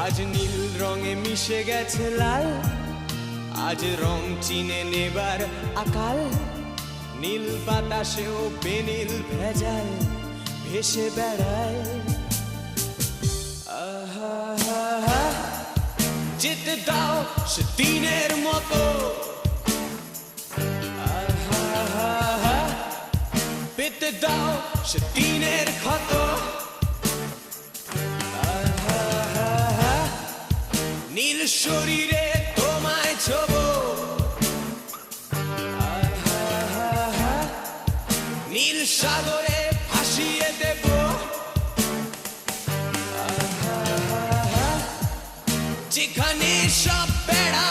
আজ নীল রঙে মিশে গেছে লাল, আজ রং চিনে নেবার আকাল। নীল বাতাসেও বেনীল ভেজাল ভেসে বেড়ায়। আহা, যেতে দাও সে দিনের মতো। আহা, পেতে দাও সে দিনের ক্ষত। আহা, নীল শরীরে তোমায় ছোব। আহা, নীল সাগরে ভাসিয়ে দেব। যেখানে সব বেড়া